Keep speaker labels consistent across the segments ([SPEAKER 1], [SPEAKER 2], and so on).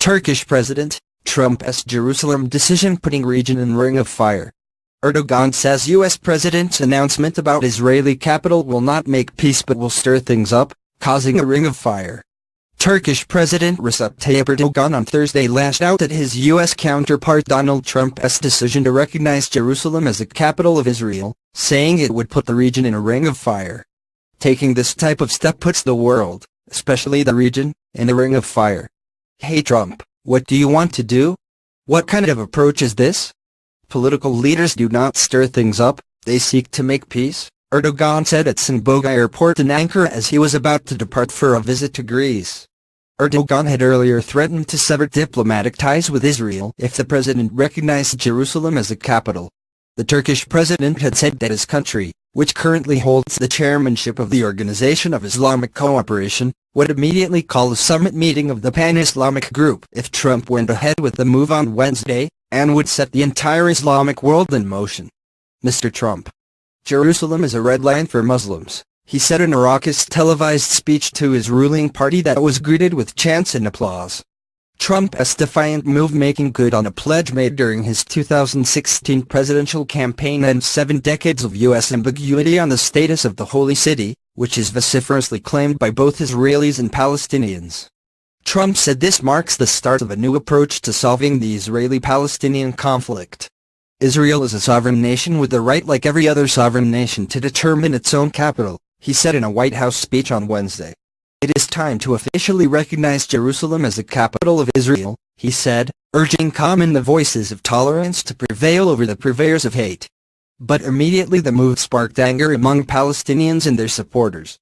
[SPEAKER 1] Turkish President Trump's Jerusalem decision putting region in ring of fire. Erdogan says U.S. President's announcement about Israeli capital will not make peace but will stir things up, causing a ring of fire. Turkish President Recep Tayyip Erdogan on Thursday lashed out at his U.S. counterpart Donald Trump's decision to recognize Jerusalem as the capital of Israel, saying it would put the region in a ring of fire. Taking this type of step puts the world, especially the region, in a ring of fire. Hey Trump, what do you want to do? What kind of approach is this? Political leaders do not stir things up, they seek to make peace, Erdogan said at Esenboga Airport in Ankara as he was about to depart for a visit to Greece. Erdogan had earlier threatened to sever diplomatic ties with Israel if the president recognized Jerusalem as the capital. The Turkish president had said that his country, which currently holds the chairmanship of the Organization of Islamic Cooperation, would immediately call a summit meeting of the Pan-Islamic group if Trump went ahead with the move on Wednesday, and would set the entire Islamic world in motion. Mr. Trump. Jerusalem is a red line for Muslims, he said in a raucous televised speech to his ruling party that was greeted with chants and applause. Trump's defiant move making good on a pledge made during his 2016 presidential campaign ends 7 decades of U.S. ambiguity on the status of the Holy City, which is vociferously claimed by both Israelis and Palestinians. Trump said this marks the start of a new approach to solving the Israeli-Palestinian conflict. Israel is a sovereign nation with the right like every other sovereign nation to determine its own capital, he said in a White House speech on Wednesday. It is time to officially recognize Jerusalem as the capital of Israel, he said, urging calm in the voices of tolerance to prevail over the purveyors of hate. But immediately the move sparked anger among Palestinians and their supporters.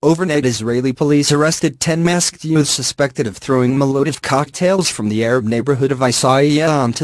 [SPEAKER 1] Overnight Israeli police arrested 10 masked youths suspected of throwing Molotov cocktails from the Arab neighborhood of Isaiah onto